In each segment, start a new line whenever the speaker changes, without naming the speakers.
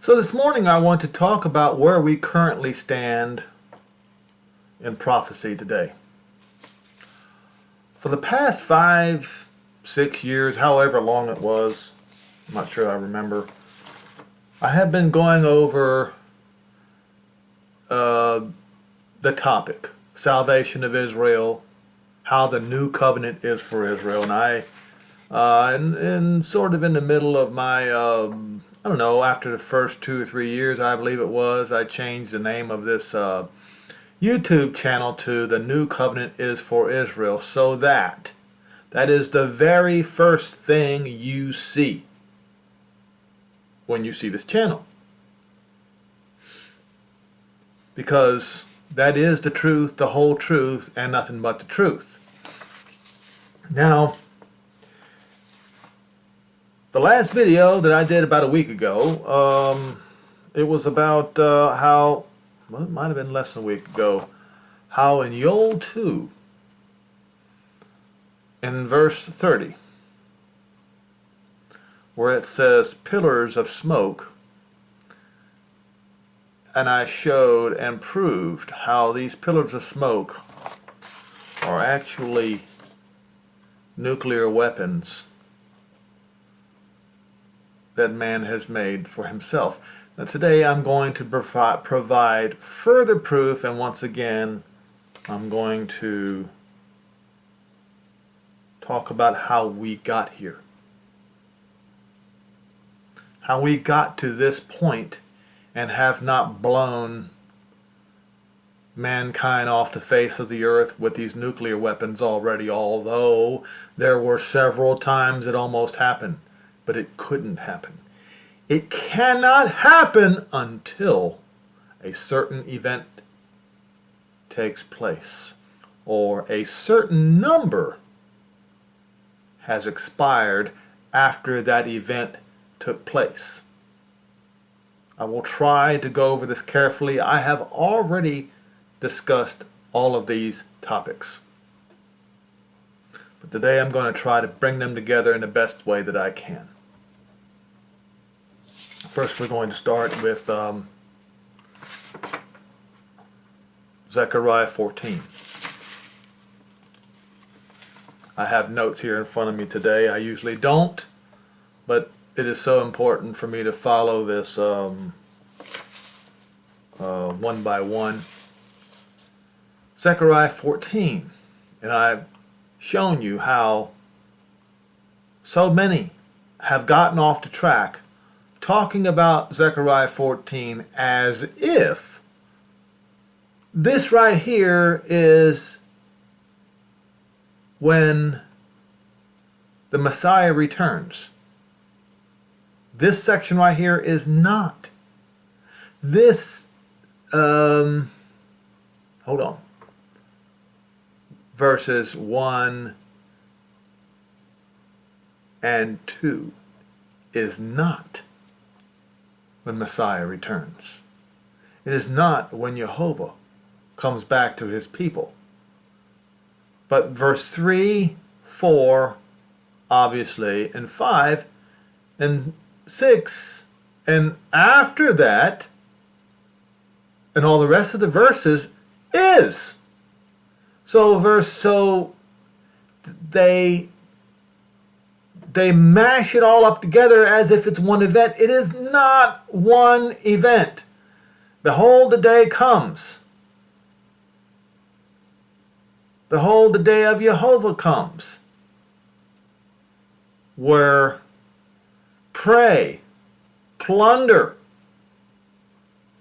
So this morning I want to talk about where we currently stand in prophecy today. For the past 5, 6 years, however long it was, I'm not sure I remember, I have been going over the topic, salvation of Israel, how the new covenant is for Israel, and and sort of in the middle of my, I don't know, after the first 2 or 3 years, I believe it was, I changed the name of this YouTube channel to The New Covenant is for Israel, so that is the very first thing you see when you see this channel. Because that is the truth, the whole truth, and nothing but the truth. Now, the last video that I did about a week ago, it was about how, well, it might have been less than a week ago, how in Yoel 2, in verse 30, where it says, pillars of smoke, and I showed and proved how these pillars of smoke are actually nuclear weapons that man has made for himself. Now today I'm going to provide further proof, and once again I'm going to talk about how we got here. How we got to this point and have not blown mankind off the face of the earth with these nuclear weapons already, although there were several times it almost happened. But it couldn't happen. It cannot happen until a certain event takes place, or a certain number has expired after that event took place. I will try to go over this carefully. I have already discussed all of these topics. But today I'm going to try to bring them together in the best way that I can. First we're going to start with Zechariah 14. I have notes here in front of me today. I usually don't, but it is so important for me to follow this one by one. Zechariah 14, and I've shown you how so many have gotten off the track talking about Zechariah 14 as if this right here is when the Messiah returns. This section right here is not. This, hold on. Verses 1 and 2 is not when Messiah returns. It is not when Jehovah comes back to his people. But verse 3, 4, obviously, and 5, and 6, and after that, and all the rest of the verses is. So they mash it all up together as if it's one event. It is not one event. Behold, the day comes. Behold, the day of Jehovah comes, where prey, plunder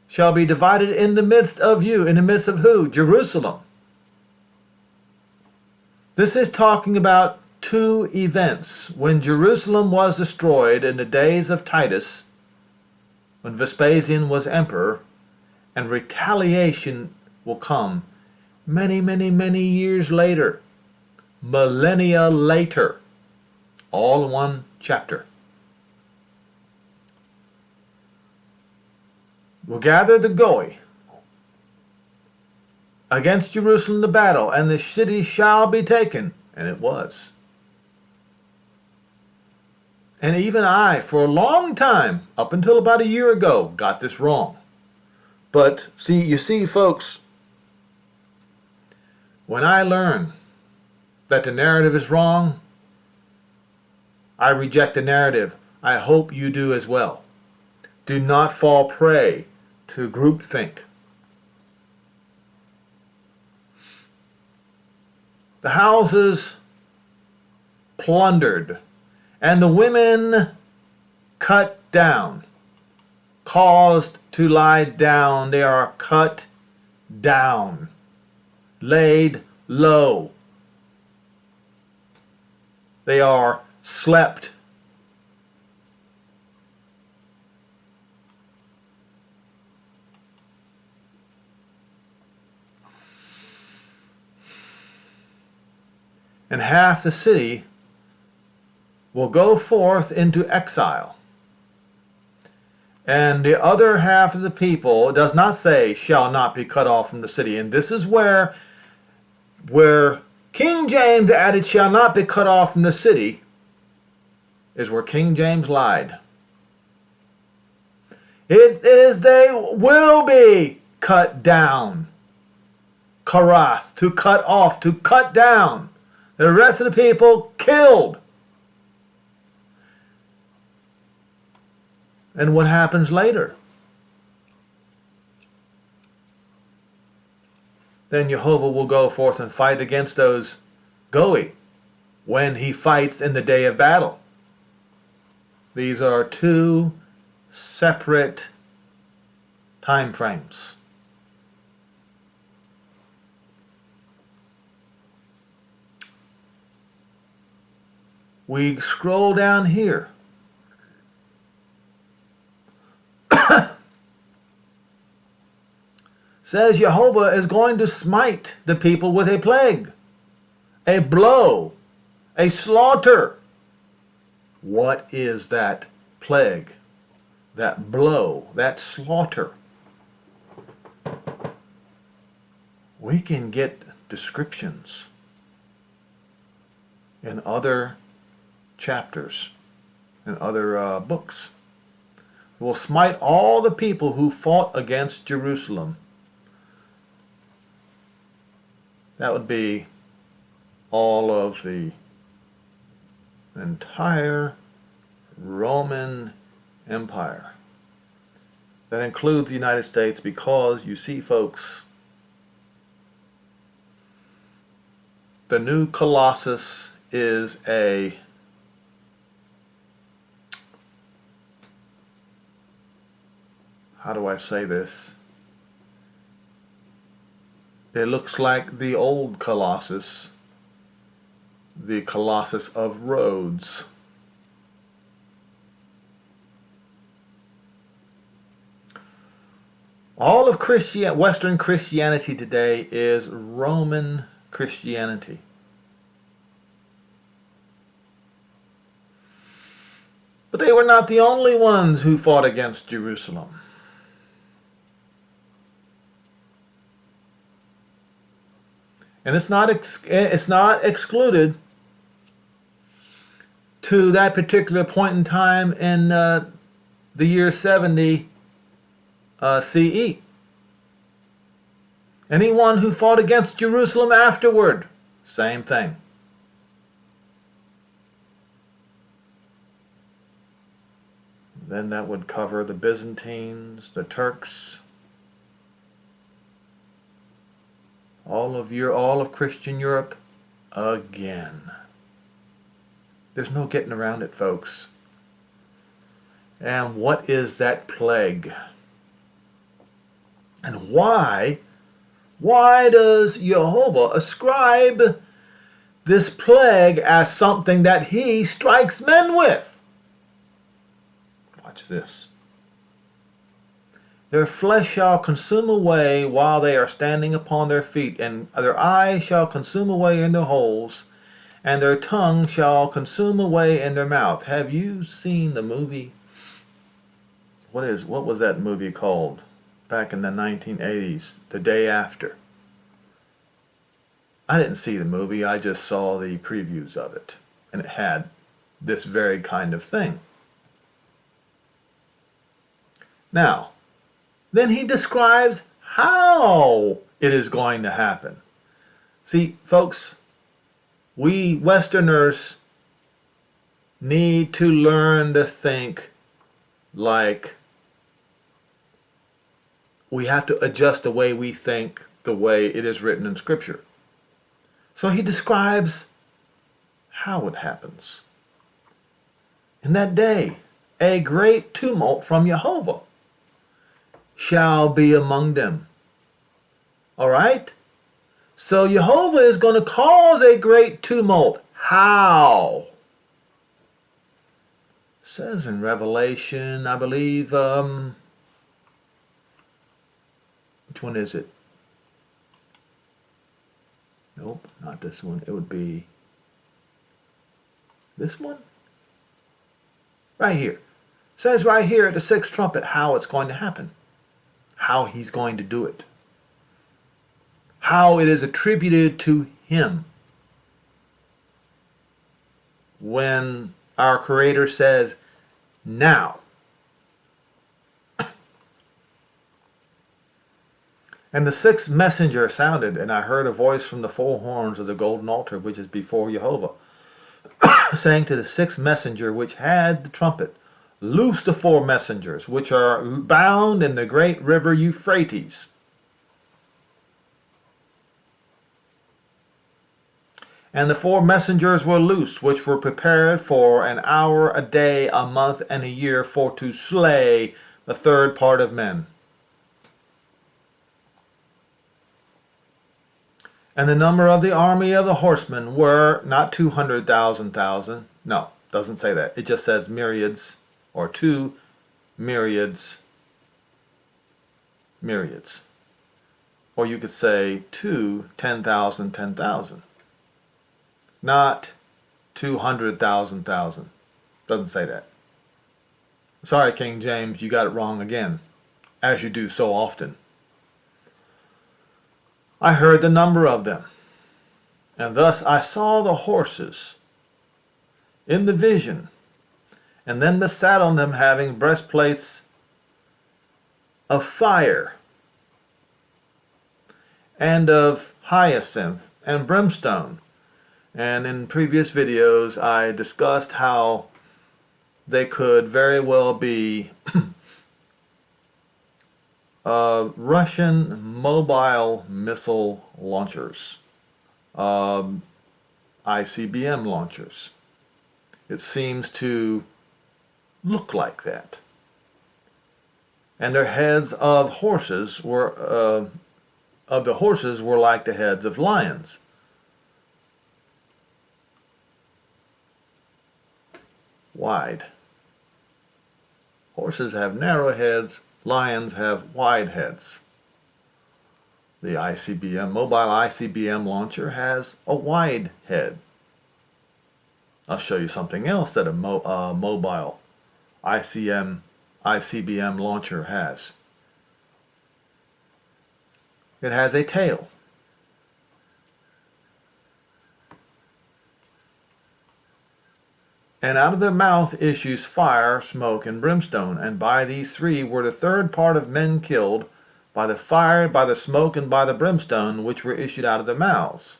shall be divided in the midst of you. In the midst of who? Jerusalem. This is talking about two events. When Jerusalem was destroyed in the days of Titus, when Vespasian was emperor, and retaliation will come many, many, many years later, millennia later, all in one chapter. Will gather the Goy against Jerusalem to battle, and the city shall be taken. And it was. And even I, for a long time, up until about a year ago, got this wrong. But you see, folks, when I learn that the narrative is wrong, I reject the narrative. I hope you do as well. Do not fall prey to groupthink. The houses plundered, and the women cut down, caused to lie down. They are cut down, laid low. They are slept. And half the city will go forth into exile. And the other half of the people, it does not say, shall not be cut off from the city. And this is where King James added, shall not be cut off from the city, is where King James lied. It is they will be cut down. Karath, to cut off, to cut down. The rest of the people killed. And what happens later? Then Jehovah will go forth and fight against those Goi when he fights in the day of battle. These are two separate time frames. We scroll down here. Says Jehovah is going to smite the people with a plague, a blow, a slaughter. What is that plague, that blow, that slaughter? We can get descriptions in other chapters, in other books. Will smite all the people who fought against Jerusalem. That would be all of the entire Roman Empire. That includes the United States, because you see, folks, the new Colossus is a how do I say this? It looks like the old Colossus, the Colossus of Rhodes. All of Western Christianity today is Roman Christianity. But they were not the only ones who fought against Jerusalem. And it's not excluded to that particular point in time in the year 70 CE. Anyone who fought against Jerusalem afterward, same thing. Then that would cover the Byzantines, the Turks, all of Christian Europe again. There's no getting around it, folks. And what is that plague? And why does Jehovah ascribe this plague as something that he strikes men with? Watch this. Their flesh shall consume away while they are standing upon their feet, and their eyes shall consume away in their holes, and their tongue shall consume away in their mouth. Have you seen the movie? What was that movie called? Back in the 1980s, The Day After. I didn't see the movie, I just saw the previews of it. And it had this very kind of thing. Now, then he describes how it is going to happen. See, folks, we Westerners need to learn to think like we have to adjust the way we think the way it is written in Scripture. So he describes how it happens. In that day, a great tumult from Jehovah shall be among them. All right? So Jehovah is going to cause a great tumult. How? It says in Revelation, I believe, which one is it? Nope, not this one. It would be this one? Right here. It says right here at the sixth trumpet how it's going to happen. How he's going to do it. How it is attributed to him. When our Creator says, now. And the sixth messenger sounded, and I heard a voice from the four horns of the golden altar, which is before Jehovah, saying to the sixth messenger which had the trumpet, loose the four messengers which are bound in the great river Euphrates. And the four messengers were loosed, which were prepared for an hour, a day, a month, and a year, for to slay the third part of men. And the number of the army of the horsemen were not 200,000. No, doesn't say that. It just says myriads, or 2 myriads. Or you could say 10,000. Not 200,000. Doesn't say that. Sorry, King James, you got it wrong again, as you do so often. I heard the number of them, and thus I saw the horses in the vision, and them that sat on them having breastplates of fire, and of hyacinth and brimstone. And in previous videos I discussed how they could very well be Russian mobile missile launchers, ICBM launchers. It seems to look like that. And their heads of horses were like the heads of lions. Wide. Horses have narrow heads. Lions have wide heads. The mobile ICBM launcher has a wide head. I'll show you something else that a mobile ICBM launcher has. It has a tail. And out of their mouth issues fire, smoke, and brimstone. And by these three were the third part of men killed, by the fire, by the smoke, and by the brimstone, which were issued out of their mouths.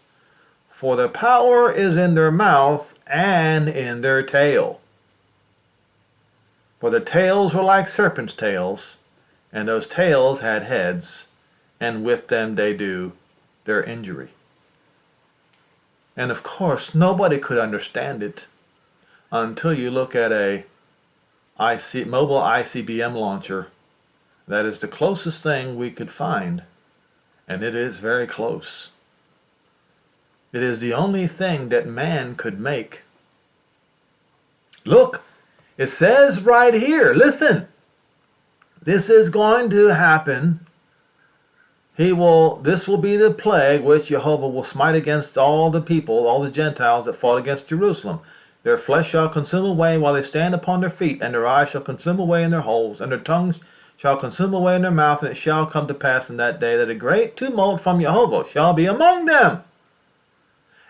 For the power is in their mouth and in their tail. For the tails were like serpents' tails, and those tails had heads, and with them they do their injury. And of course, nobody could understand it until you look at a mobile ICBM launcher. That is the closest thing we could find, and it is very close. It is the only thing that man could make. Look, it says right here, listen, this is going to happen. This will be the plague which Jehovah will smite against all the people, all the Gentiles that fought against Jerusalem. Their flesh shall consume away while they stand upon their feet, and their eyes shall consume away in their holes, and their tongues shall consume away in their mouth. And it shall come to pass in that day that a great tumult from Jehovah shall be among them.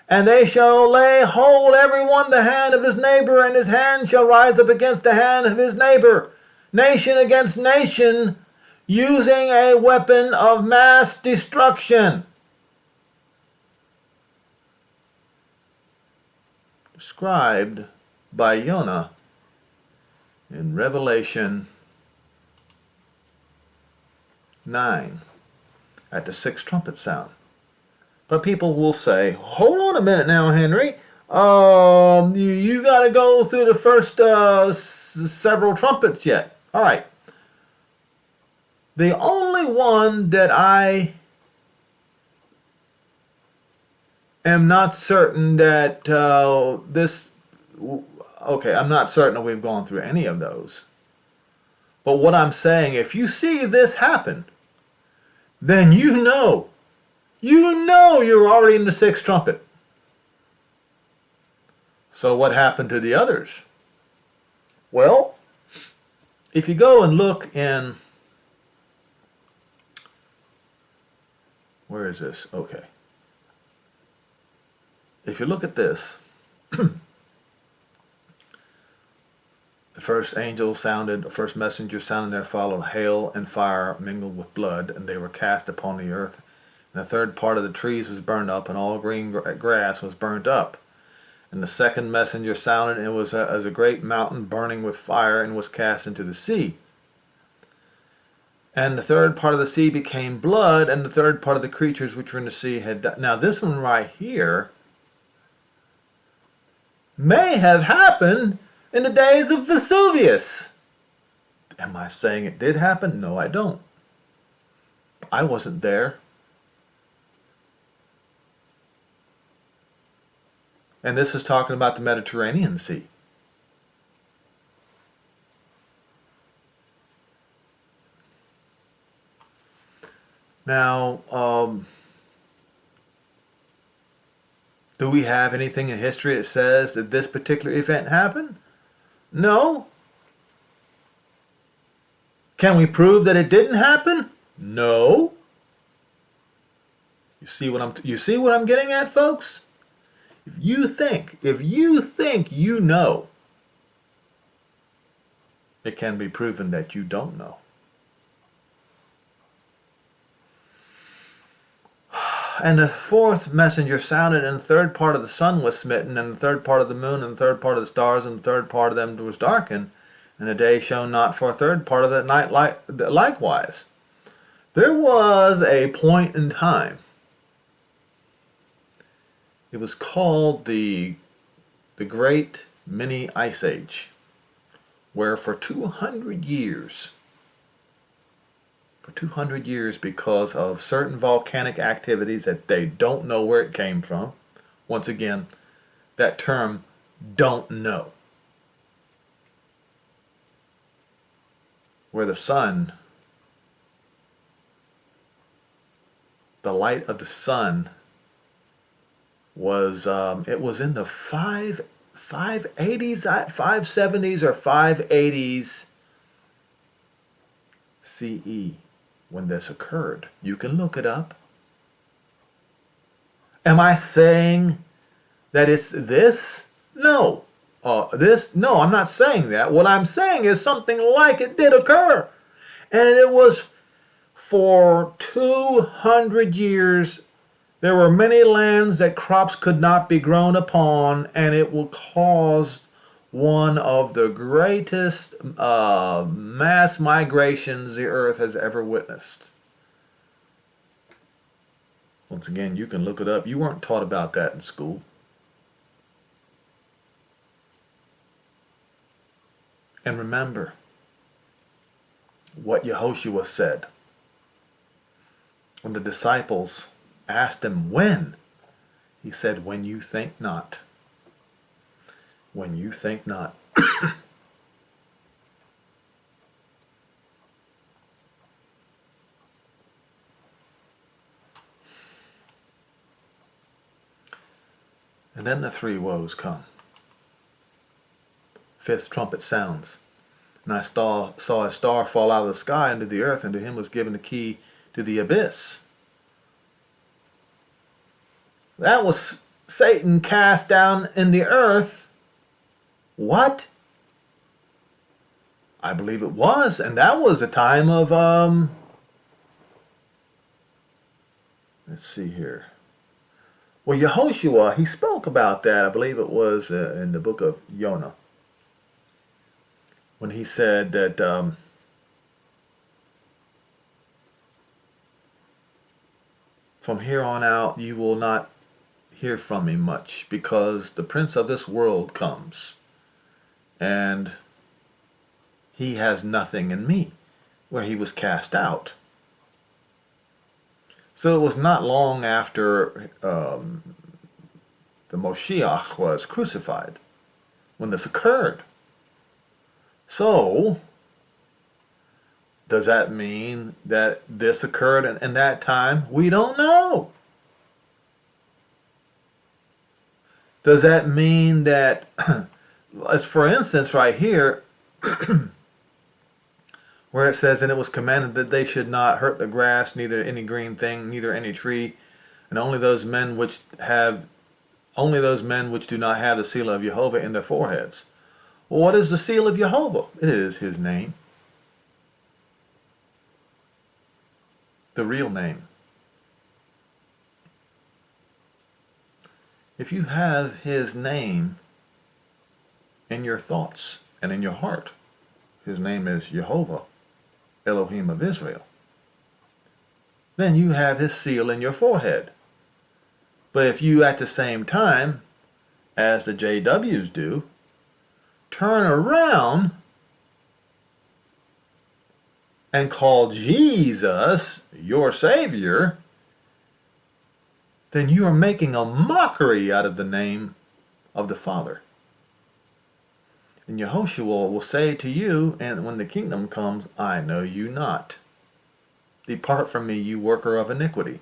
And they shall lay hold every one the hand of his neighbor, and his hand shall rise up against the hand of his neighbor, nation against nation, using a weapon of mass destruction. Described by Jonah in Revelation 9 at the sixth trumpet sound. But people will say, hold on a minute now, Henry. You got to go through the first several trumpets yet. All right. The only one that I am not certain that I'm not certain that we've gone through any of those. But what I'm saying, if you see this happen, then you know you're already in the sixth trumpet. So what happened to the others? Well, if you go and look in, where is this? Okay. If you look at this, the first angel sounded, the first messenger sounded, there followed hail and fire mingled with blood, and they were cast upon the earth. And the third part of the trees was burned up, and all green grass was burnt up. And the second messenger sounded, and it was as a great mountain burning with fire, and was cast into the sea. And the third part of the sea became blood, and the third part of the creatures which were in the sea had died. Now this one right here may have happened in the days of Vesuvius. Am I saying it did happen? No, I don't. I wasn't there. And this is talking about the Mediterranean Sea. Now, do we have anything in history that says that this particular event happened? No. Can we prove that it didn't happen? No. You see what I'm getting at, folks? If you think you know, it can be proven that you don't know. And the fourth messenger sounded, and the third part of the sun was smitten, and the third part of the moon, and the third part of the stars, and the third part of them was darkened, and the day shone not for a third part of the night likewise. There was a point in time. It was called the Great Mini Ice Age, where for 200 years, because of certain volcanic activities that they don't know where it came from, once again, that term, don't know, where the sun, the light of the sun, was it was in the 580s, 570s or 580s CE when this occurred. You can look it up. Am I saying that it's this? No. No, I'm not saying that. What I'm saying is something like it did occur. And it was for 200 years. There were many lands that crops could not be grown upon, and it will cause one of the greatest mass migrations the earth has ever witnessed. Once again, you can look it up. You weren't taught about that in school. And remember what Yehoshua said when the disciples asked him when. He said, when you think not. When you think not. And then the three woes come. Fifth trumpet sounds. And I saw a star fall out of the sky into the earth, and to him was given the key to the abyss. That was Satan cast down in the earth. What? I believe it was. And that was the time of, let's see here. Well, Yehoshua, he spoke about that. I believe it was in the book of Jonah. When he said that from here on out you will not hear from me much, because the prince of this world comes and he has nothing in me, where he was cast out. So it was not long after the Moshiach was crucified when this occurred. So, does that mean that this occurred in that time? We don't know. Does that mean that, as for instance right here, where it says, and it was commanded that they should not hurt the grass, neither any green thing, neither any tree, and only those men which do not have the seal of Jehovah in their foreheads. Well, what is the seal of Jehovah? It is his name. The real name. If you have his name in your thoughts and in your heart, his name is Jehovah, Elohim of Israel, then you have his seal in your forehead. But if you at the same time, as the JWs do, turn around and call Jesus your Savior, then you are making a mockery out of the name of the Father. And Yehoshua will say to you, and when the kingdom comes, I know you not. Depart from me, you worker of iniquity.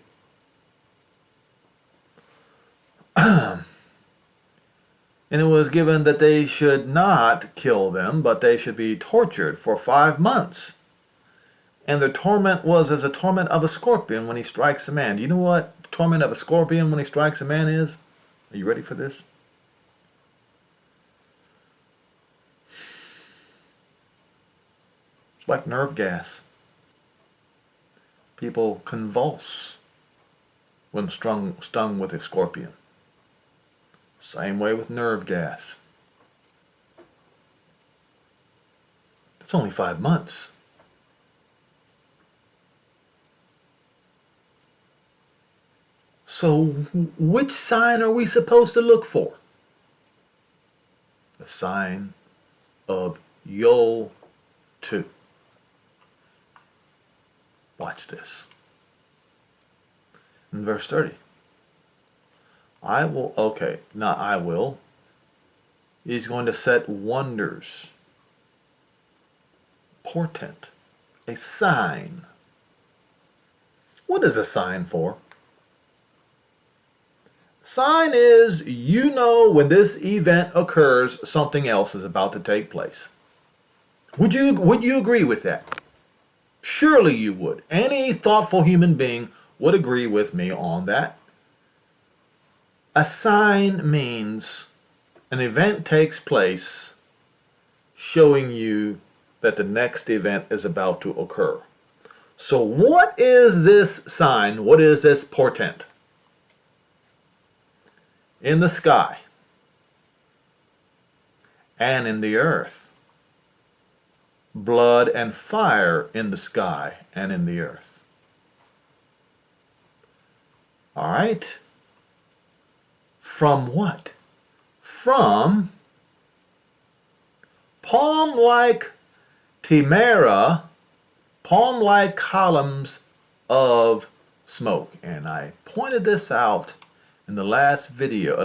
And it was given that they should not kill them, but they should be tortured for 5 months. And the torment was as the torment of a scorpion when he strikes a man. Do you know what the torment of a scorpion when he strikes a man is? Are you ready for this? It's like nerve gas. People convulse when stung with a scorpion. Same way with nerve gas. That's only 5 months. So which sign are we supposed to look for? The sign of Yoel 2. Watch this. In verse 30. He's going to set wonders, portent, a sign. What is a sign for? Sign is, you know, when this event occurs, something else is about to take place. Would you agree with that? Surely you would. Any thoughtful human being would agree with me on that. A sign means an event takes place showing you that the next event is about to occur. So what is this sign? What is this portent? In the sky and in the earth. Blood and fire in the sky and in the earth. All right. From what? From palm-like timera, palm-like columns of smoke. And I pointed this out in the last video,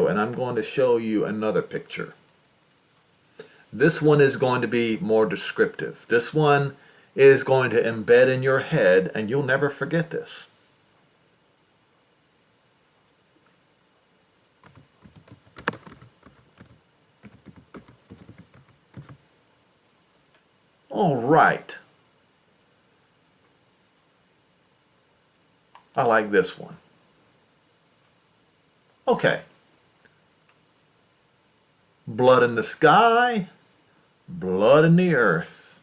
and I'm going to show you another picture. This one is going to be more descriptive. This one is going to embed in your head, and you'll never forget this. All right. I like this one. Okay. Blood in the sky, blood in the earth,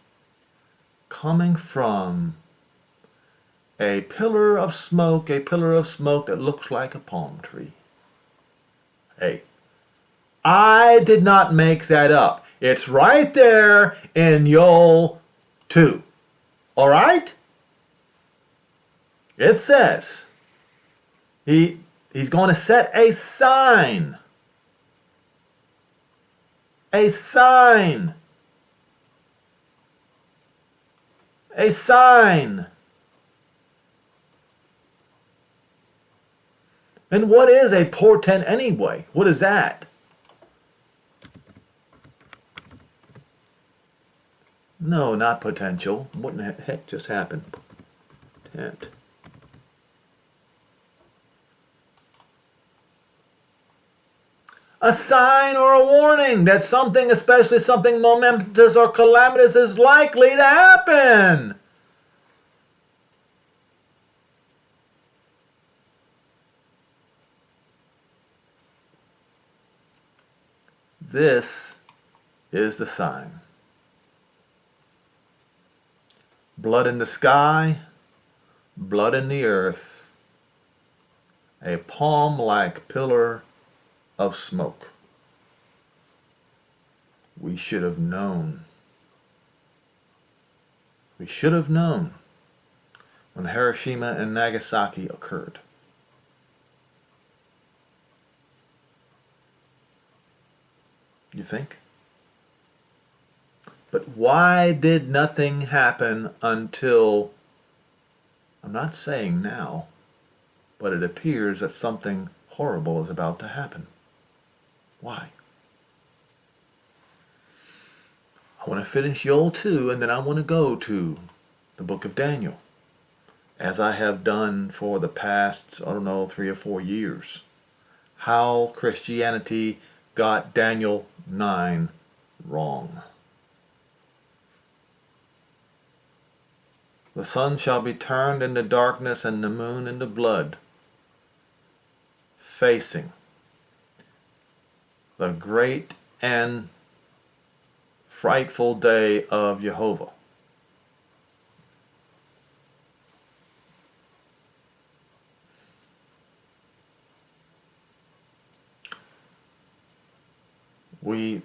coming from a pillar of smoke that looks like a palm tree. Hey, I did not make that up. It's right there in Yoel 2. All right? It says he's going to set a sign. A sign. A sign. And what is a portent anyway? What is that? No, not potential. What in the heck just happened? Portent. A sign or a warning that something, especially something momentous or calamitous, is likely to happen. This is the sign. Blood in the sky, blood in the earth, a palm-like pillar of smoke. We should have known. We should have known when Hiroshima and Nagasaki occurred. You think? But why did nothing happen until, I'm not saying now, but it appears that something horrible is about to happen? Why? I want to finish Yoel 2, and then I want to go to the book of Daniel, as I have done for the past, 3 or 4 years. How Christianity got Daniel 9 wrong. The sun shall be turned into darkness and the moon into blood, facing the great and frightful day of Jehovah.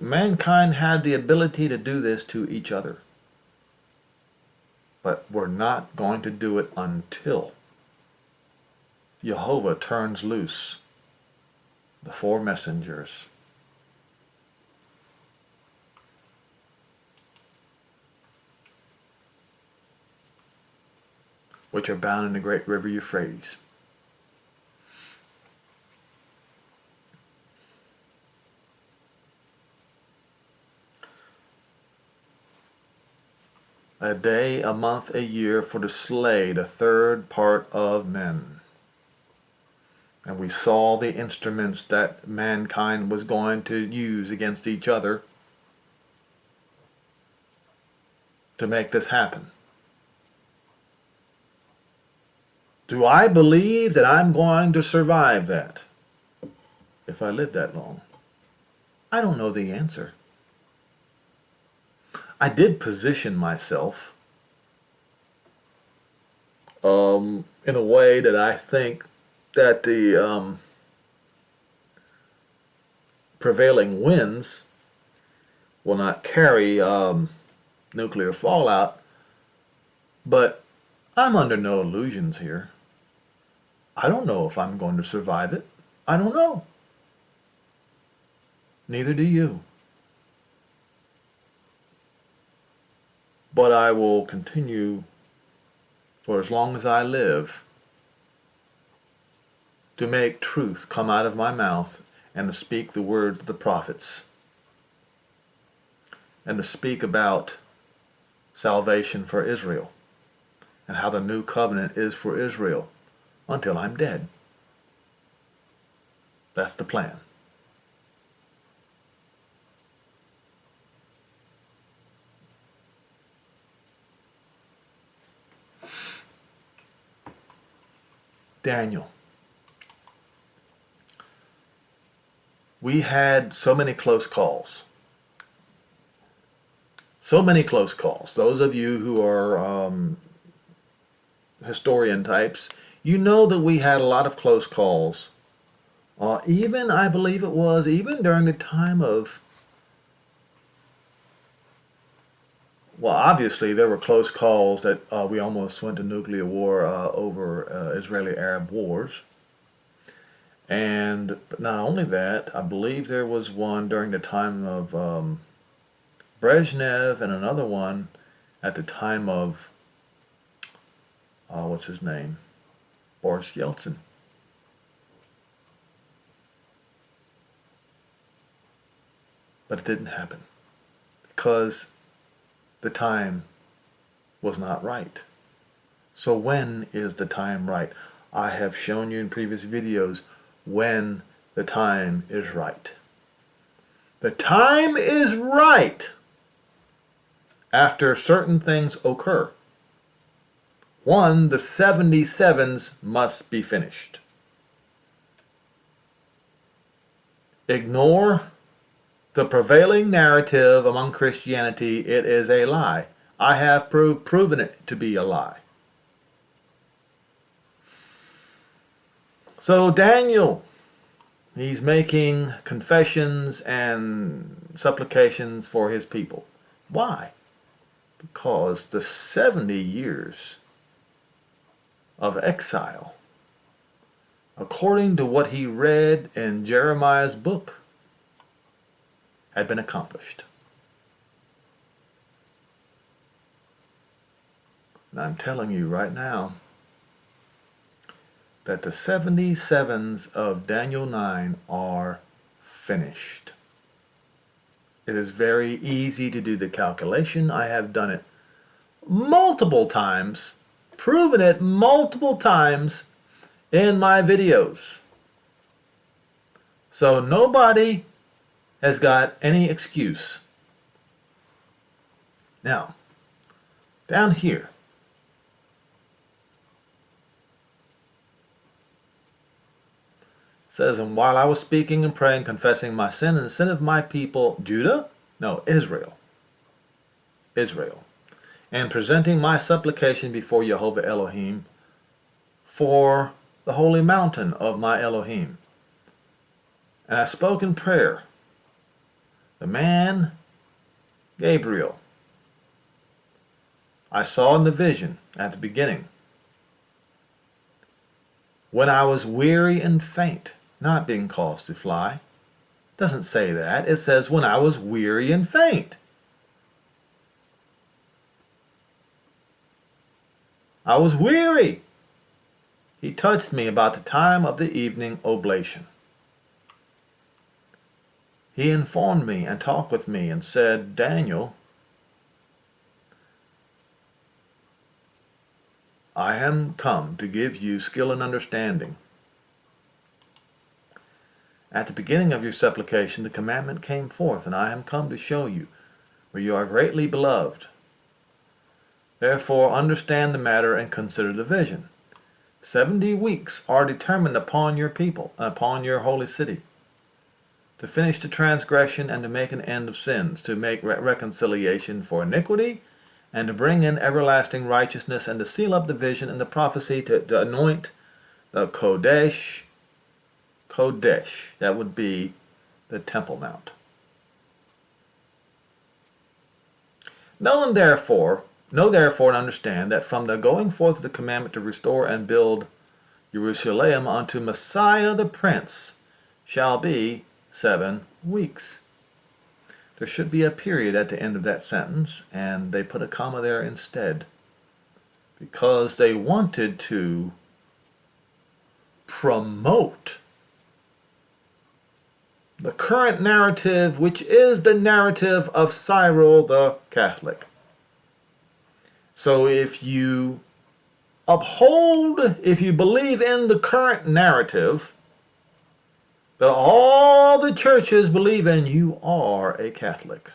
Mankind had the ability to do this to each other. But we're not going to do it until Jehovah turns loose the 4 messengers. Which are bound in the great river Euphrates. A day, a month, a year for to slay the 1/3 part of men. And we saw the instruments that mankind was going to use against each other to make this happen. Do I believe that I'm going to survive that if I live that long? I don't know the answer. I did position myself in a way that I think that the prevailing winds will not carry nuclear fallout, but I'm under no illusions here. I don't know if I'm going to survive it. I don't know. Neither do you. But I will continue for as long as I live to make truth come out of my mouth and to speak the words of the prophets and to speak about salvation for Israel and how the new covenant is for Israel until I'm dead. That's the plan. Daniel. we had so many close calls. So many close calls. Those of you who are historian types, you know that we had a lot of close calls. Even, I believe it was, even during the time of, well, obviously there were close calls that we almost went to nuclear war over Israeli-Arab wars. But not only that, I believe there was one during the time of Brezhnev, and another one at the time of, what's his name? Boris Yeltsin. But it didn't happen because the time was not right. So when is the time right? I have shown you in previous videos when the time is right. The time is right after certain things occur. One, the 77s must be finished. Ignore the prevailing narrative among Christianity. It is a lie. I have proven it to be a lie. So Daniel, he's making confessions and supplications for his people. Why? Because the 70 years of exile, according to what he read in Jeremiah's book, had been accomplished. And I'm telling you right now that the 77s of Daniel 9 are finished. It is very easy to do the calculation. I have done it multiple times, proven it multiple times in my videos. So nobody has got any excuse. Now, down here, it says, and while I was speaking and praying, confessing my sin and the sin of my people, Judah? No, Israel. Israel. And presenting my supplication before Jehovah Elohim for the holy mountain of my Elohim. And I spoke in prayer. The man, Gabriel, I saw in the vision at the beginning, when I was weary and faint, not being caused to fly. It doesn't say that. It says when I was weary and faint. I was weary. He touched me about the time of the evening oblation. He informed me and talked with me and said, Daniel, I am come to give you skill and understanding. At the beginning of your supplication, the commandment came forth, and I am come to show you where you are greatly beloved. Therefore, understand the matter and consider the vision. 70 weeks are determined upon your people, upon your holy city, to finish the transgression and to make an end of sins, to make reconciliation for iniquity, and to bring in everlasting righteousness, and to seal up the vision and the prophecy, to anoint the Kodesh, that would be the Temple Mount. Know therefore and understand that from the going forth of the commandment to restore and build Yerushalayim unto Messiah the Prince shall be 7 weeks. There should be a period at the end of that sentence, and they put a comma there instead because they wanted to promote the current narrative, which is the narrative of Cyril the Catholic. So if you if you believe in the current narrative that all the churches believe in, you are a Catholic,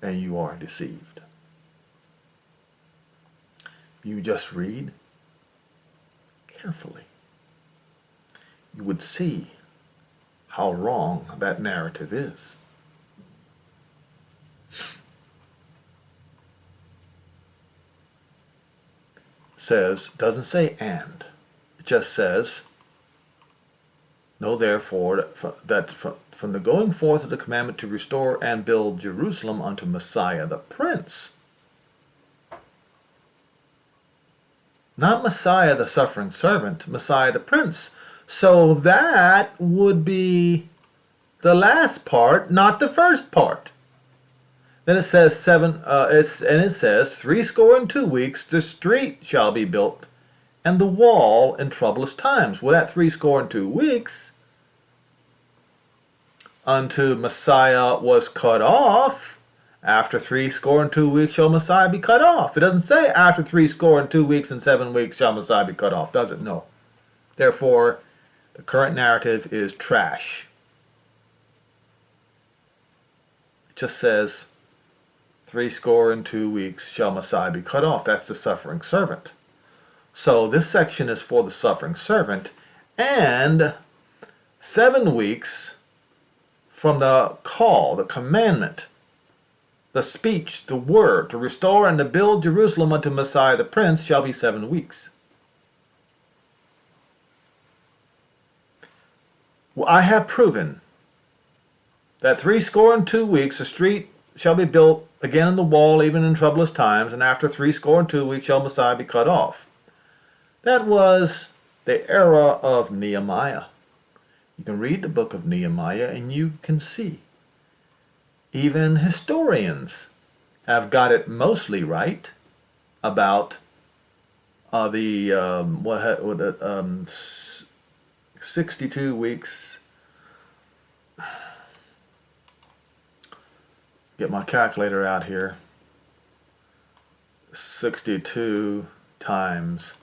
and you are deceived. You just read carefully. You would see how wrong that narrative is. Says, doesn't say and. It just says, know therefore that from the going forth of the commandment to restore and build Jerusalem unto Messiah the Prince. Not Messiah the suffering servant, Messiah the Prince. So that would be the last part, not the first part. Then it says it says 62 weeks the street shall be built, and the wall in troublous times. Well, that 62 weeks unto Messiah was cut off. After 62 weeks shall Messiah be cut off. It doesn't say after 62 weeks and 7 weeks shall Messiah be cut off, does it? No. Therefore, the current narrative is trash. It just says 62 weeks shall Messiah be cut off. That's the suffering servant. So this section is for the suffering servant, and 7 weeks from the call, the commandment, the speech, the word, to restore and to build Jerusalem unto Messiah the Prince shall be 7 weeks. Well, I have proven that 62 weeks the street shall be built again in the wall, even in troublous times, and after 62 weeks shall Messiah be cut off. That was the era of Nehemiah. You can read the book of Nehemiah and you can see. Even historians have got it mostly right about the 62 weeks. Get my calculator out here. 62 times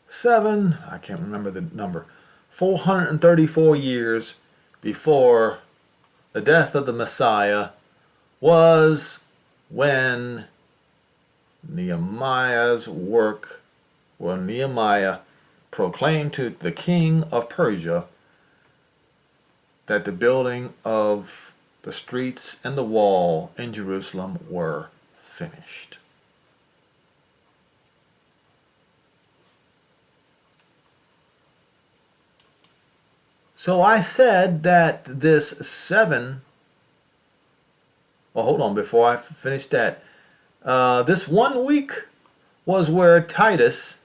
7, I can't remember the number. 434 years before the death of the Messiah was when Nehemiah's work, when Nehemiah proclaimed to the king of Persia that the building of the streets and the wall in Jerusalem were finished. So I said that this 7, well, hold on, before I finish that. This 1 week was where Titus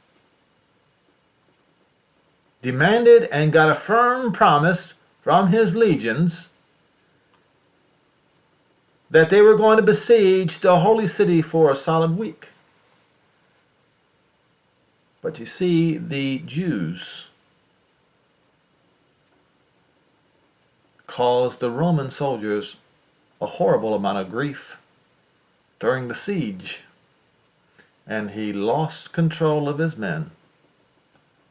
demanded and got a firm promise from his legions that they were going to besiege the holy city for a solid week. But you see, the Jews caused the Roman soldiers a horrible amount of grief during the siege, and he lost control of his men,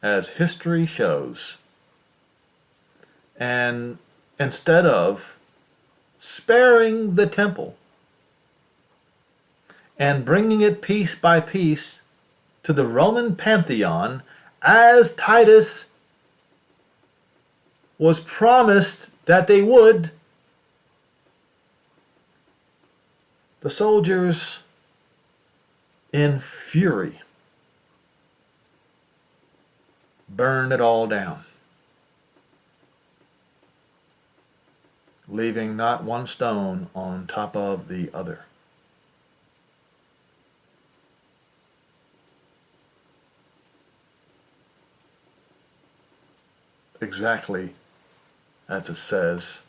as history shows. And instead of sparing the temple and bringing it piece by piece to the Roman pantheon, as Titus was promised that they would, the soldiers, in fury, burned it all down, leaving not one stone on top of the other. Exactly as it says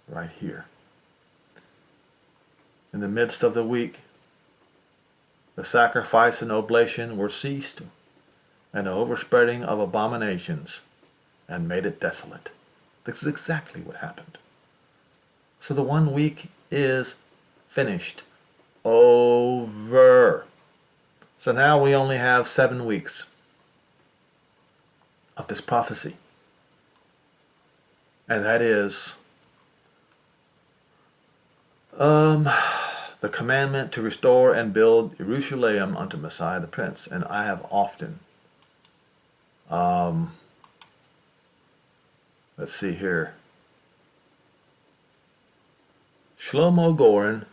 right here. In the midst of the week, the sacrifice and oblation were ceased, and the overspreading of abominations, and made it desolate. This is exactly what happened. So the 1 week is finished. Over. So now we only have 7 weeks of this prophecy. And that is the commandment to restore and build Yerushalayim unto Messiah the Prince. And I have often, let's see here, Shlomo Goren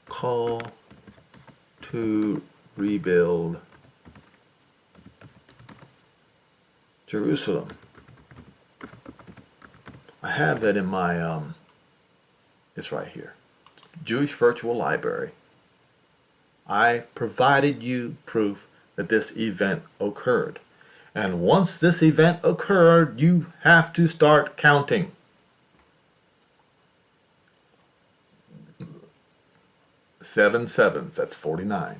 call to rebuild Jerusalem. I have that in my, it's right here. Jewish Virtual Library. I provided you proof that this event occurred. And once this event occurred, you have to start counting. Seven sevens, that's 49.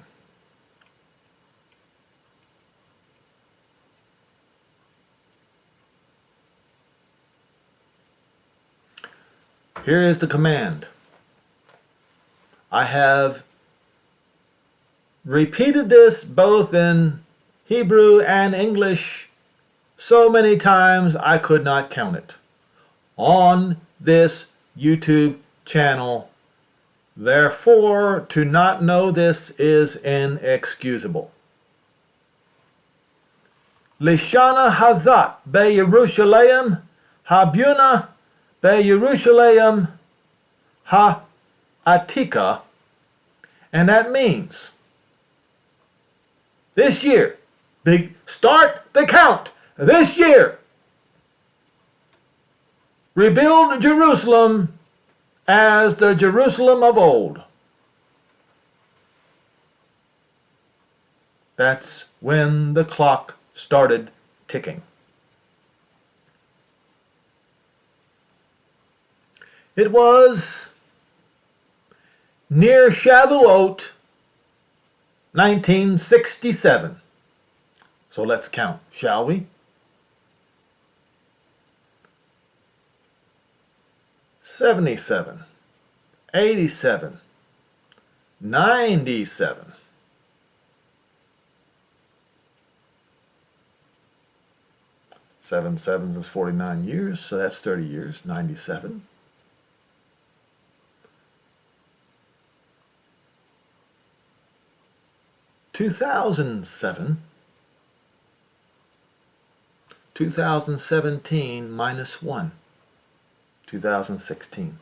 Here is the command. I have repeated this both in Hebrew and English so many times I could not count it. On this YouTube channel. Therefore, to not know this is inexcusable. Lishana Hazat be Yerushalayim, Habuna be Yerushalayim Ha-Atika, and that means this year, start the count, this year, rebuild Jerusalem as the Jerusalem of old. That's when the clock started ticking. It was near Shavuot, 1967. So let's count, shall we? 77, 87, 97. Seven sevens is 49 years, so that's 30 years, 97. 2007, 2017 minus 1, 2016.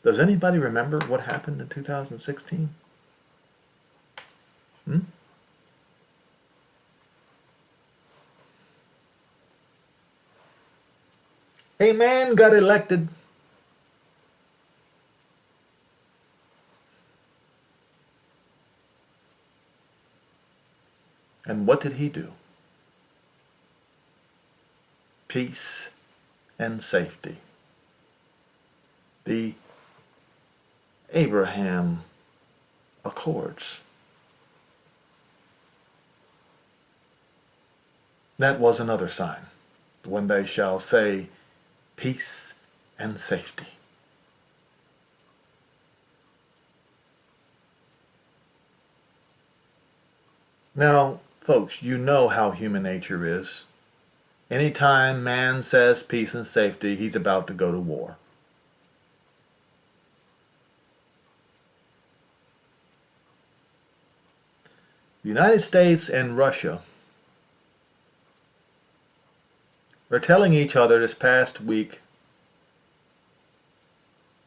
Does anybody remember what happened in 2016? A man got elected. And what did he do? Peace and safety. The Abraham Accords. That was another sign, when they shall say, peace and safety. Now, folks, you know how human nature is. Anytime man says peace and safety, he's about to go to war. The United States and Russia were telling each other this past week,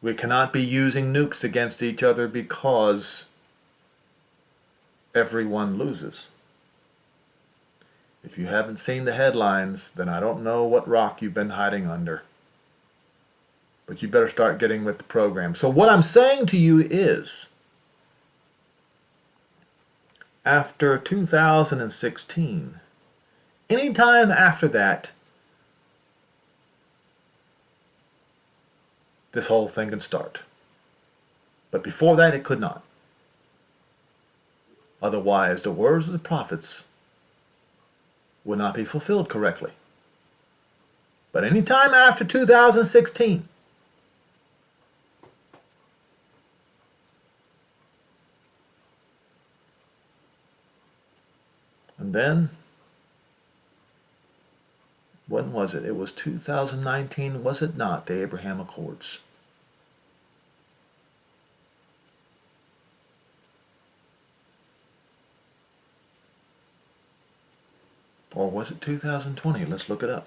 we cannot be using nukes against each other because everyone loses. If you haven't seen the headlines, then I don't know what rock you've been hiding under. But you better start getting with the program. So what I'm saying to you is, after 2016, anytime after that, this whole thing can start. But before that, it could not. Otherwise, the words of the prophets would not be fulfilled correctly. But any time after 2016, and then, when was it? It was 2019, was it not? The Abraham Accords. Or was it 2020? Let's look it up.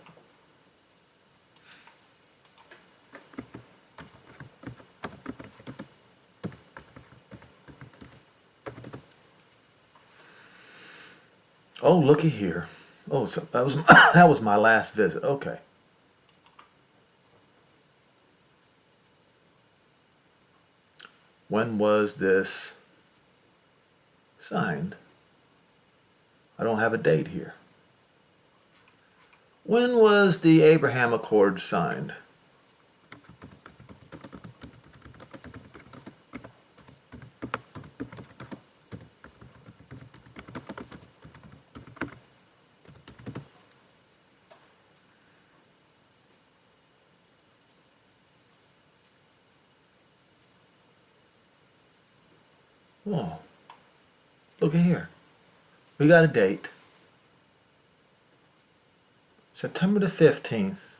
Oh, looky here. Oh, so that was that was my last visit. Okay. When was this signed? I don't have a date here. When was the Abraham Accord signed? Whoa. Look at here. We got a date. September the 15th,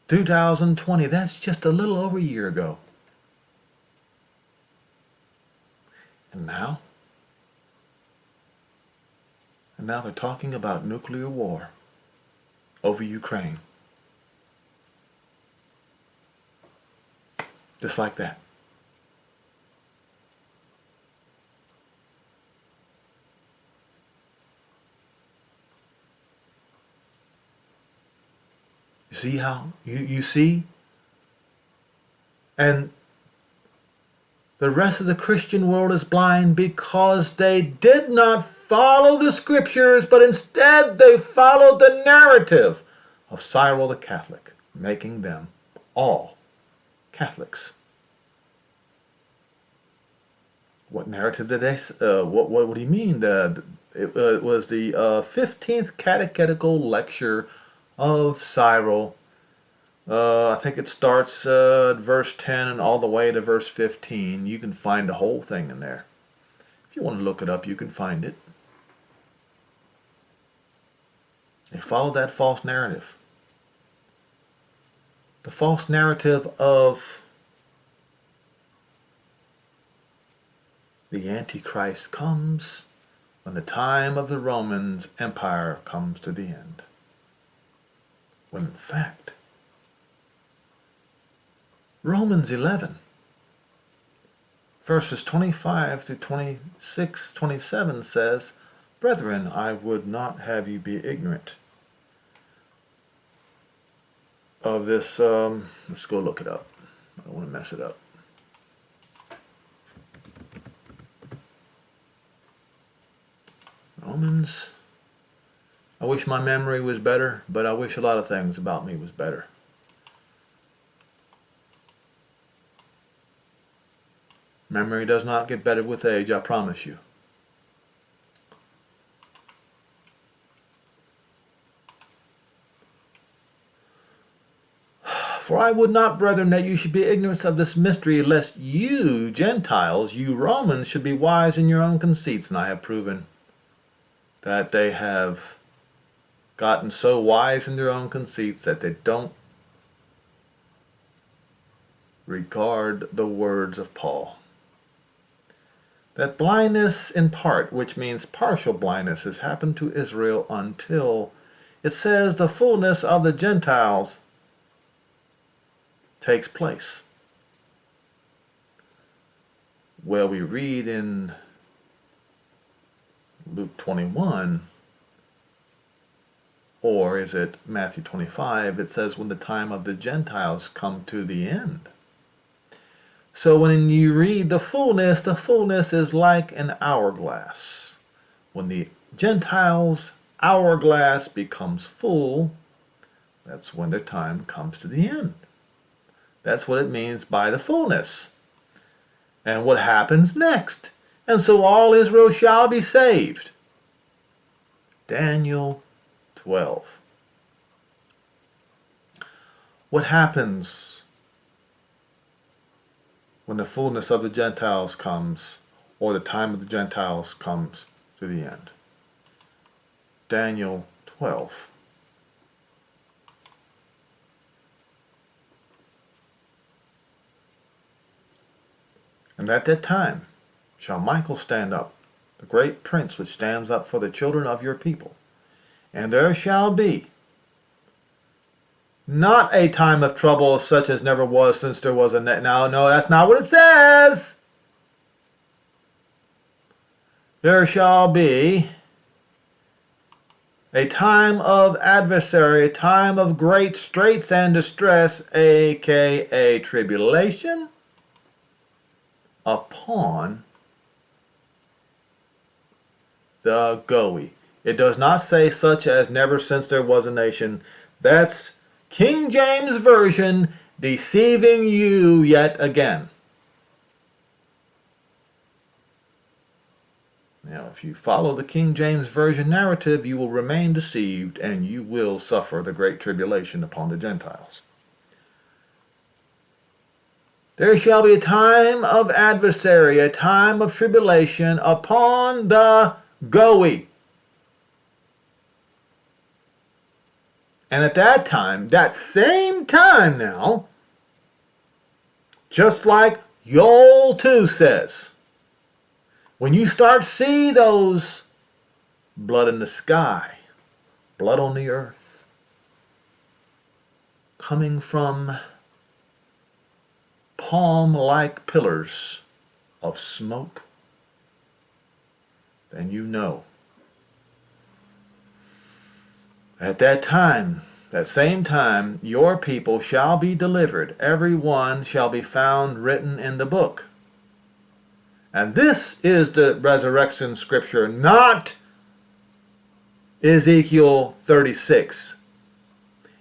2020. That's just a little over a year ago. And now? And now they're talking about nuclear war over Ukraine. Just like that. You see how? You see? And the rest of the Christian world is blind because they did not follow the scriptures, but instead they followed the narrative of Cyril the Catholic, making them all Catholics. What narrative did they? What do you mean? It was the 15th Catechetical Lecture of Cyril. I think it starts at verse 10 and all the way to verse 15. You can find the whole thing in there. If you want to look it up, you can find it. They followed that false narrative. The false narrative of the Antichrist comes when the time of the Roman Empire comes to the end. When in fact, Romans 11, verses 25 to 26, 27 says, "Brethren, I would not have you be ignorant of this." Let's go look it up. I don't want to mess it up. Romans. I wish my memory was better, but I wish a lot of things about me was better. Memory does not get better with age, I promise you. For I would not, brethren, that you should be ignorant of this mystery, lest you, Gentiles, you Romans, should be wise in your own conceits. And I have proven that they have gotten so wise in their own conceits that they don't regard the words of Paul. That blindness in part, which means partial blindness, has happened to Israel until it says the fullness of the Gentiles takes place. Well, we read in Luke 21, or is it Matthew 25, it says when the time of the Gentiles come to the end. So when you read the fullness is like an hourglass. When the Gentiles' hourglass becomes full, that's when their time comes to the end. That's what it means by the fullness. And what happens next? And so all Israel shall be saved. Daniel 12. What happens when the fullness of the Gentiles comes, or the time of the Gentiles comes to the end? Daniel 12. And at that time shall Michael stand up, the great prince which stands up for the children of your people. And there shall be not a time of trouble such as never was since there was a net. No, that's not what it says. There shall be a time of adversary, a time of great straits and distress, aka tribulation, upon the Goy. It does not say such as never since there was a nation. That's King James Version deceiving you yet again. Now, if you follow the King James Version narrative, you will remain deceived and you will suffer the great tribulation upon the Gentiles. There shall be a time of adversary, a time of tribulation upon the Goy. And at that time, that same time now, just like Yoel 2 says, when you start to see those blood in the sky, blood on the earth, coming from palm-like pillars of smoke, then you know. At that time, that same time, your people shall be delivered. Every one shall be found written in the book. And this is the resurrection scripture, not Ezekiel 36.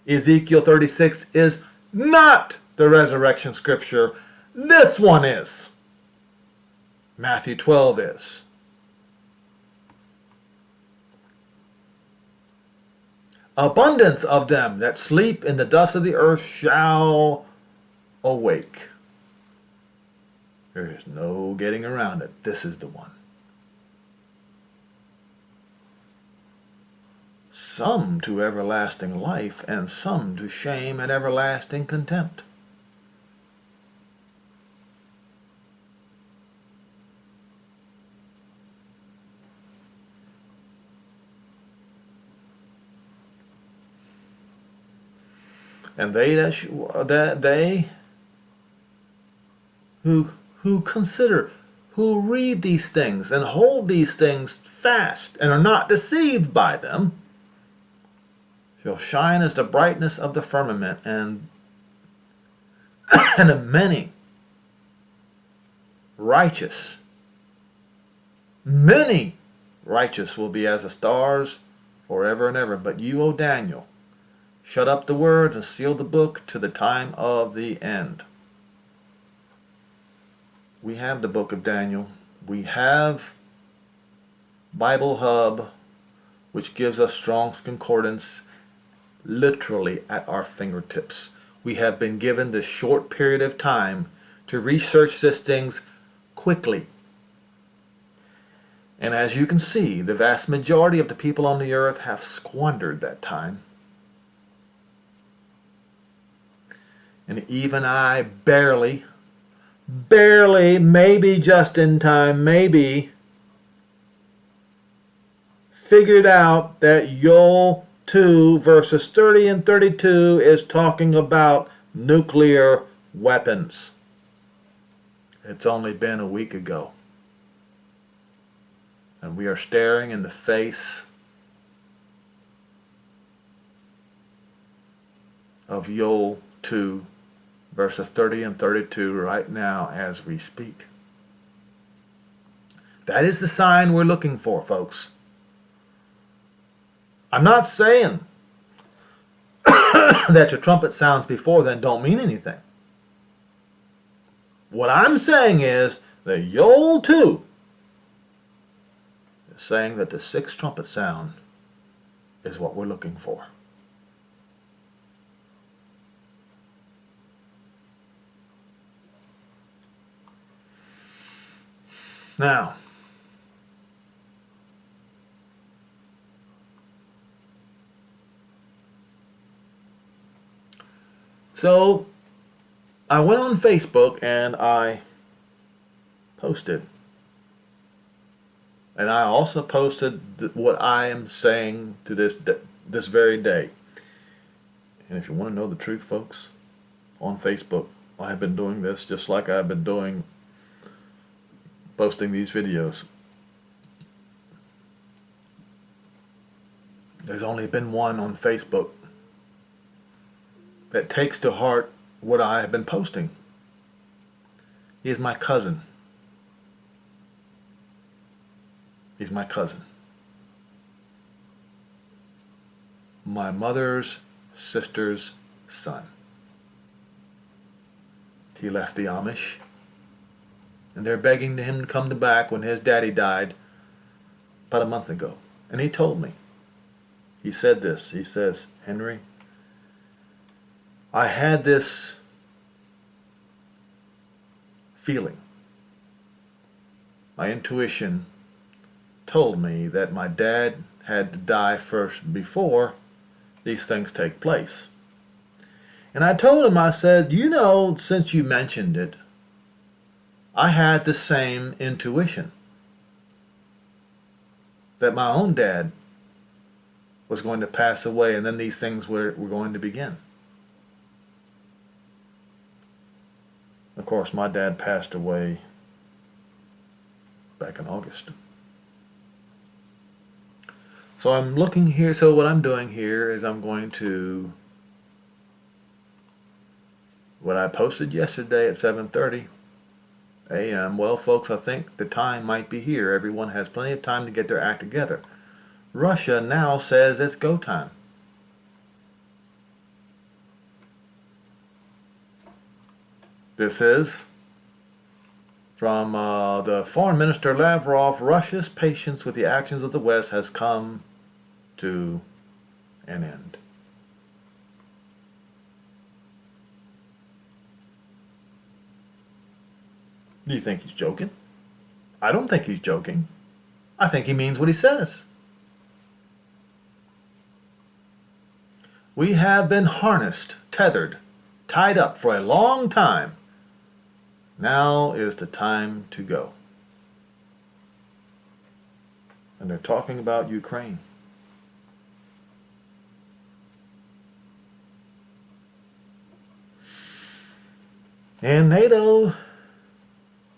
Ezekiel 36 is not the resurrection scripture. This one is. Matthew 12 is. Abundance of them that sleep in the dust of the earth shall awake. There is no getting around it. This is the one. Some to everlasting life, and some to shame and everlasting contempt. And they who consider, who read these things and hold these things fast and are not deceived by them, shall shine as the brightness of the firmament, and of many righteous will be as the stars forever and ever. But you, O Daniel, shut up the words and seal the book to the time of the end. We have the book of Daniel. We have Bible Hub, which gives us Strong's Concordance literally at our fingertips. We have been given this short period of time to research these things quickly. And as you can see, the vast majority of the people on the earth have squandered that time. And even I barely, maybe just in time, maybe figured out that Yoel 2 verses 30 and 32 is talking about nuclear weapons. It's only been a week ago. And we are staring in the face of Yoel 2 verses 30 and 32 right now as we speak. That is the sign we're looking for, folks. I'm not saying that your trumpet sounds before then don't mean anything. What I'm saying is that Yoel 2 is saying that the sixth trumpet sound is what we're looking for. Now, so I went on Facebook and I posted. And I also posted what I am saying to this very day. And if you want to know the truth, folks, on Facebook, I have been doing this just like I've been doing posting these videos. There's only been one on Facebook that takes to heart what I have been posting. He is my cousin. He's my cousin. My mother's sister's son. He left the Amish, and they're begging him to come back when his daddy died about a month ago. And he told me, he said this, he says, Henry, I had this feeling. My intuition told me that my dad had to die first before these things take place. And I told him, I said, you know, since you mentioned it, I had the same intuition that my own dad was going to pass away and then these things were going to begin. Of course, my dad passed away back in August. So I'm looking here, so what I'm doing here is I'm going to, what I posted yesterday at 7:30 a.m. Well, folks, I think the time might be here. Everyone has plenty of time to get their act together. Russia now says it's go time. This is from the Foreign Minister Lavrov. Russia's patience with the actions of the West has come to an end. Do you think he's joking? I don't think he's joking. I think he means what he says. We have been harnessed, tethered, tied up for a long time. Now is the time to go. And they're talking about Ukraine. And NATO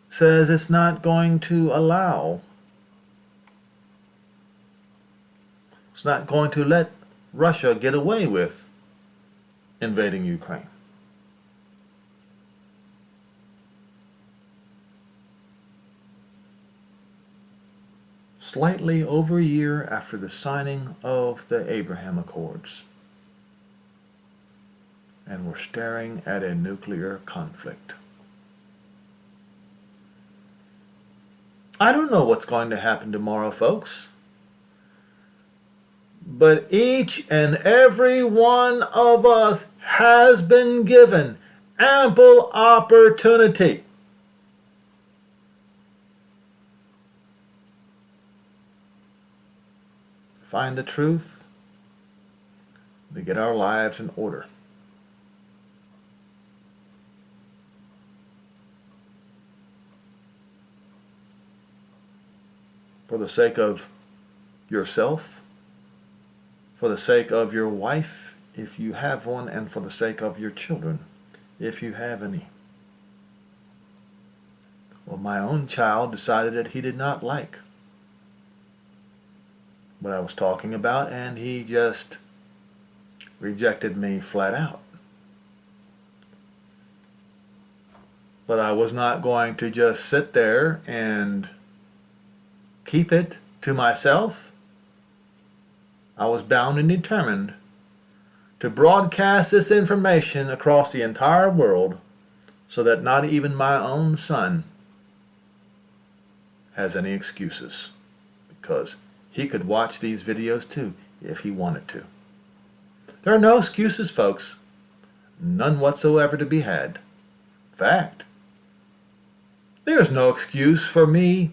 says it's not going to allow, it's not going to let Russia get away with invading Ukraine. Slightly over a year after the signing of the Abraham Accords. And we're staring at a nuclear conflict. I don't know what's going to happen tomorrow, folks. But each and every one of us has been given ample opportunity to find the truth, to get our lives in order. For the sake of yourself, for the sake of your wife, if you have one, and for the sake of your children, if you have any. Well, my own child decided that he did not like what I was talking about, and he just rejected me flat out. But I was not going to just sit there and keep it to myself. I was bound and determined to broadcast this information across the entire world so that not even my own son has any excuses, because he could watch these videos too if he wanted to. There are no excuses, folks. None whatsoever to be had. Fact. There's no excuse for me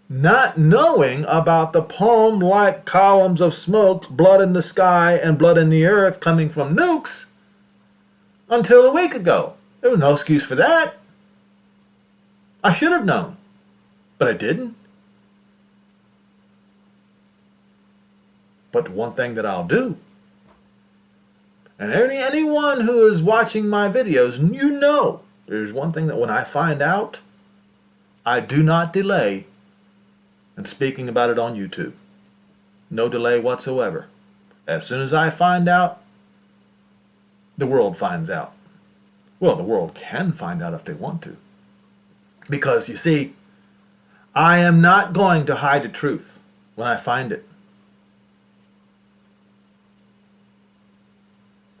not knowing about the palm-like columns of smoke, blood in the sky and blood in the earth coming from nukes until a week ago. There was no excuse for that. I should have known, but I didn't. But one thing that I'll do, and anyone who is watching my videos, you know, there's one thing that when I find out, I do not delay in speaking about it on YouTube. No delay whatsoever. As soon as I find out, the world finds out. Well, the world can find out if they want to. Because, you see, I am not going to hide the truth when I find it.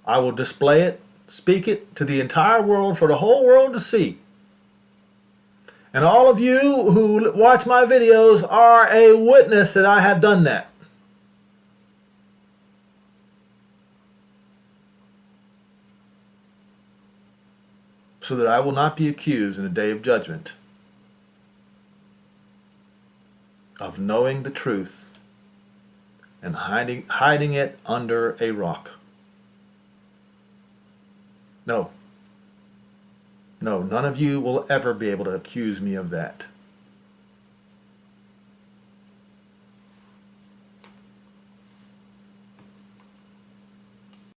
I will display it, speak it to the entire world for the whole world to see. And all of you who watch my videos are a witness that I have done that. So that I will not be accused in the day of judgment of knowing the truth and hiding it under a rock. No. No, none of you will ever be able to accuse me of that.